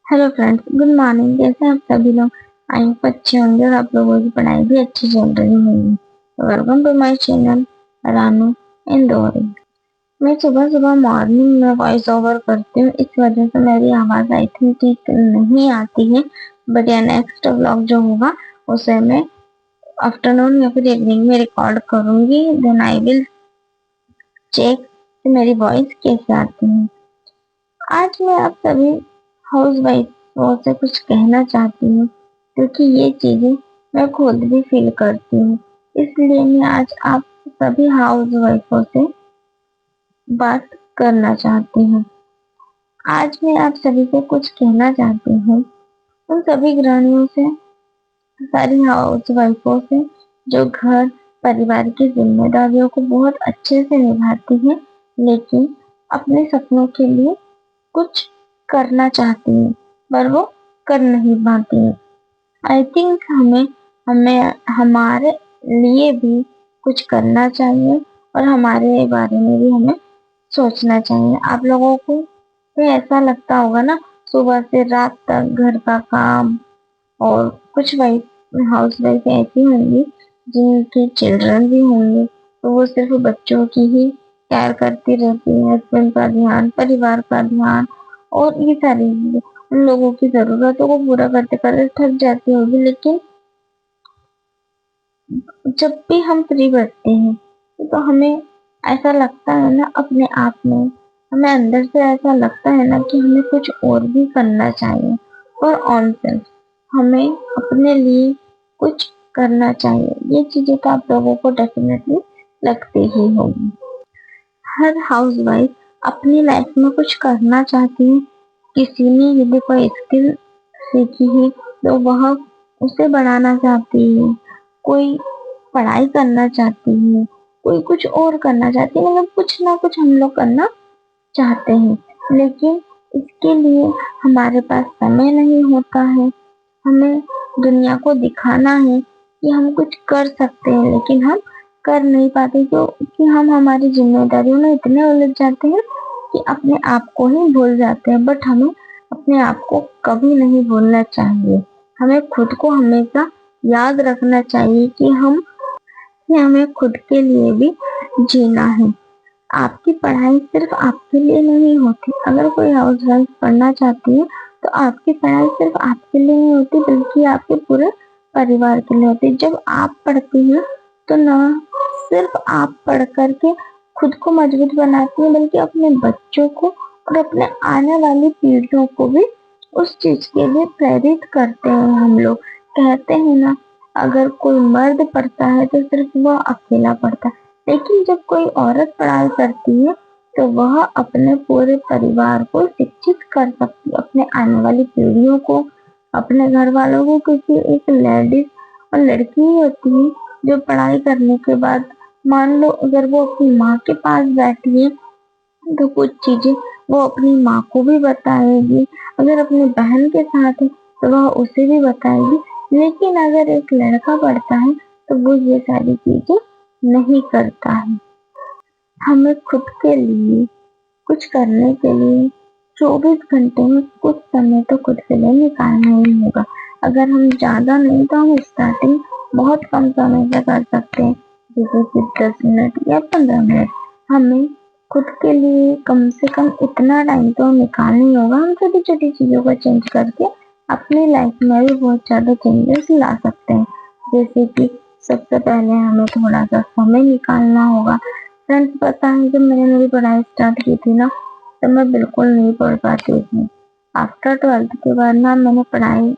Hello friends, good morning. कैसे हैं आप सभी लोग? आई होप अच्छे होंगे और आप लोगों की पढ़ाई भी अच्छी चल रही होगी। Welcome to my channel Ranu Indori. मैं सुबह सुबह मॉर्निंग में वॉइस ओवर करती हूँ, इस वजह से मेरी आवाज़ आई थिंक ठीक नहीं आती है। बट या नेक्स्ट व्लॉग जो होगा उसे मैं आफ्टरनून या फिर इवनिंग में रिकॉर्ड करूंगी। देन आई विल चेक कि मेरी वॉइस कैसे आती है। आज मैं आप सभी हाउस वाइफ से कुछ कहना चाहती हूँ, क्योंकि ये चीजें मैं खुद भी फील करती हूँ। इसलिए मैं आज आप सभी हाउस वाइफों से बात करना चाहती हूँ। आज मैं आप सभी से कुछ कहना चाहती हूँ, उन सभी गृहिणियों से, सारी हाउस वाइफों से जो घर परिवार की जिम्मेदारियों को बहुत अच्छे से निभाती है, लेकिन अपने सपनों के लिए कुछ करना चाहती है पर वो कर नहीं पाती है। आई थिंक हमें हमें हमारे लिए भी कुछ करना चाहिए और हमारे बारे में भी हमें सोचना चाहिए। आप लोगों को भी ऐसा लगता होगा ना, सुबह से रात तक घर का काम, और कुछ वाइफ हाउस वाइफ ऐसी होंगी जिनके चिल्ड्रन भी होंगे, तो वो सिर्फ बच्चों की ही केयर करती रहती है। हस्बैंड का ध्यान, परिवार का ध्यान और ये सारी चीजें, उन लोगों की जरूरतों को पूरा करते करते थक जाती होगी। लेकिन जब भी हम फ्री बैठते हैं तो हमें ऐसा लगता है ना, अपने आप में हमें अंदर से ऐसा लगता है ना कि हमें कुछ और भी करना चाहिए। और ऑन सेल्फ हमें अपने लिए कुछ करना चाहिए। ये चीजें तो आप लोगों को डेफिनेटली लगती ही होगी। हर हाउस वाइफ अपनी लाइफ में कुछ करना चाहती है। किसी ने यदि कोई स्किल सीखी है तो वह उसे बढ़ाना चाहती है। कोई पढ़ाई करना चाहती है, कोई कुछ और करना चाहती है। मतलब कुछ ना कुछ हम लोग करना चाहते हैं, लेकिन इसके लिए हमारे पास समय नहीं होता है। हमें दुनिया को दिखाना है कि हम कुछ कर सकते हैं, लेकिन हम कर नहीं पाते क्योंकि हम हमारी जिम्मेदारियों में इतने उलझ जाते हैं कि अपने आप को ही भूल जाते हैं। बट हमें अपने आप को कभी नहीं भूलना चाहिए। हमें खुद को हमेशा याद रखना चाहिए कि हमें खुद के लिए भी जीना है। आपकी पढ़ाई सिर्फ आपके लिए नहीं होती। अगर कोई हाउस वाइफ पढ़ना चाहती है तो आपकी पढ़ाई सिर्फ आपके लिए नहीं होती, बल्कि आपके पूरे परिवार के लिए होती है। जब आप पढ़ती हैं तो न सिर्फ आप पढ़ करके खुद को मजबूत बनाती हैं, बल्कि अपने बच्चों को और अपने आने वाली पीढ़ियों को भी उस चीज के लिए प्रेरित करते हैं। हम लोग कहते हैं ना, अगर कोई मर्द पढ़ता है तो सिर्फ वह अकेला पढ़ता है, लेकिन जब कोई औरत पढ़ाई करती है तो वह अपने पूरे परिवार को शिक्षित कर सकती है, अपने आने वाली पीढ़ियों को, अपने घर वालों को। क्योंकि एक लेडीज और लड़की ही होती है जो पढ़ाई करने के बाद, मान लो अगर वो अपनी माँ के पास बैठी है तो कुछ चीजें वो अपनी माँ को भी बताएगी। अगर अपनी बहन के साथ है तो वह उसे भी बताएगी। लेकिन अगर एक लड़का पढ़ता है तो वो ये सारी चीजें नहीं करता है। हमें खुद के लिए कुछ करने के लिए 24 घंटे में कुछ समय तो खुद के लिए निकालना ही होगा। अगर हम ज्यादा नहीं तो हम स्टार्टिंग बहुत कम समय से कर सकते हैं, जैसे कि 10 मिनट या 15 मिनट। हमें खुद के लिए कम से कम इतना टाइम तो निकालना ही होगा। हम छोटी छोटी चीजों को चेंज करके अपनी लाइफ में भी बहुत ज्यादा चेंजेस ला सकते हैं। जैसे कि सबसे पहले हमें थोड़ा सा समय निकालना होगा। फ्रेंड्स, पता है जब मैंने मेरी पढ़ाई स्टार्ट की थी ना, तो मैं बिल्कुल नहीं पढ़ पाती थी। आफ्टर 12th के बाद ना मैंने पढ़ाई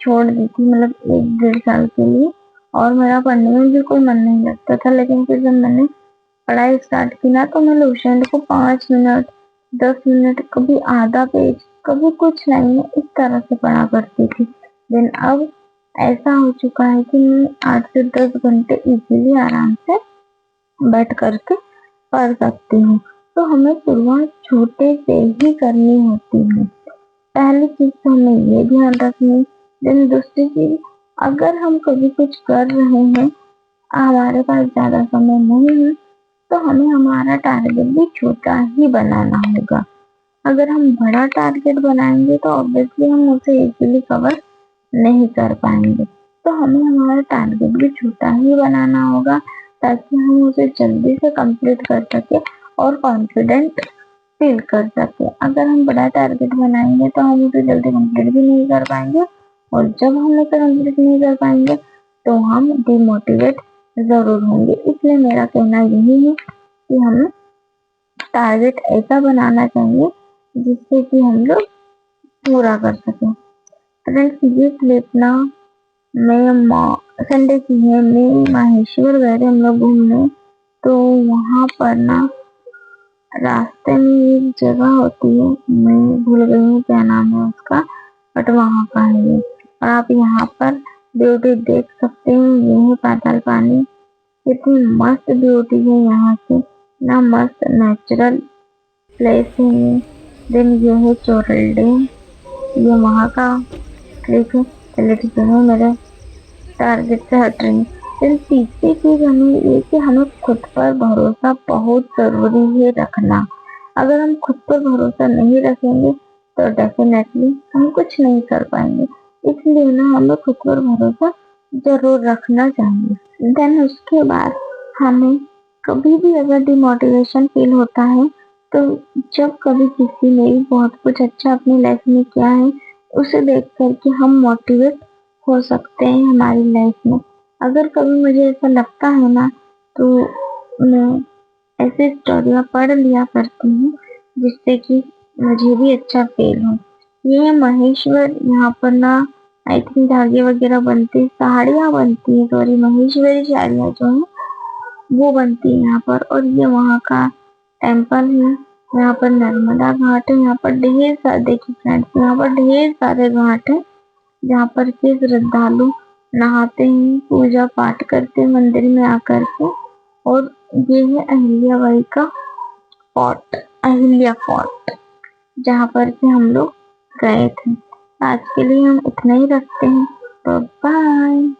छोड़ दी थी, मतलब 1 डेढ़ साल के लिए। और मेरा पढ़ने में बिल्कुल मन नहीं लगता था। लेकिन फिर जब मैंने पढ़ाई स्टार्ट की ना, तो मैं लूसेंट को 5 मिनट, 10 मिनट, कभी आधा पेज, कभी कुछ लाइनें इस तरह से पढ़ा करती थी। देन अब ऐसा हो चुका है कि मैं 8 से 10 घंटे इजीली आराम से बैठ करके पढ़ सकती हूँ। तो हमें शुरुआत छोटे से ही करनी होती है। पहली चीज तो हमें ये ध्यान रखनी। देन दूसरी चीज, अगर हम कभी कुछ कर रहे हैं, हमारे पास ज्यादा समय नहीं है, तो हमें हमारा टारगेट भी छोटा ही बनाना होगा। अगर हम बड़ा टारगेट बनाएंगे तो ऑब्वियसली हम उसे इजीली कवर नहीं कर पाएंगे। तो हमें हमारा टारगेट भी छोटा ही बनाना होगा ताकि हम उसे जल्दी से कंप्लीट कर सके और कॉन्फिडेंट फील कर सके। अगर हम बड़ा टारगेट बनाएंगे तो हम उसे जल्दी कंप्लीट भी नहीं कर पाएंगे, और जब हम उसे कंप्लीट नहीं कर पाएंगे तो हम डिमोटिवेट जरूर होंगे। इसलिए मेरा कहना यही है कि हमें टारगेट ऐसा बनाना चाहिए जिससे कि हम लोग पूरा कर सकें। फ्रेंड्स, ये क्लिप ना मैं संडे की है, मैं माहेश्वर गए थे हम लोग घूमने। तो वहां पर ना रास्ते में एक जगह होती है, मैं भूल गई हूँ क्या नाम है उसका, बट वहां का है ये। और आप यहाँ पर ब्यूटी देख सकते हैं, ये है पाताल पानी। कितनी मस्त ब्यूटी है यहाँ की, ना मस्त नेचुरल प्लेस है ये। देन ये है चोरल डैम, ये वहाँ का क्लिप है। चलिए ठीक है, मेरे टारगेट से हट रही हूँ। फिर तीसरी चीज हमें ये कि हमें खुद पर भरोसा बहुत जरूरी है रखना। अगर हम खुद पर भरोसा नहीं रखेंगे तो डेफिनेटली हम कुछ नहीं कर पाएंगे। इसलिए ना हमें खुद पर भरोसा जरूर रखना चाहिए। देन उसके बाद हमें कभी भी अगर डिमोटिवेशन फील होता है तो जब कभी किसी ने भी बहुत कुछ अच्छा अपनी लाइफ में किया है उसे देख करके हम मोटिवेट हो सकते हैं हमारी लाइफ में। अगर कभी मुझे ऐसा लगता है ना तो मैं ऐसी स्टोरियाँ पढ़ लिया करती हूँ जिससे कि मुझे भी अच्छा फील हो। ये है महेश्वर, यहाँ पर ना आई थिंक धागे वगैरह बनते, साड़ियाँ बनती है, सॉरी महेश्वरी साड़ियाँ जो है वो बनती है यहाँ पर। और ये वहाँ का टेम्पल है, यहाँ पर नर्मदा घाट है। यहाँ पर ढेर सारे, देखिए फ्रेंड्स, यहाँ पर ढेर सारे घाट है जहाँ पर के श्रद्धालु नहाते हैं, पूजा पाठ करते हैं मंदिर में आकर के। और ये है अहिल्या बाई का फोर्ट, अहिल्या फोर्ट, जहाँ पर के हम लोग गए थे। आज के लिए हम इतना ही रखते हैं, तो बाय।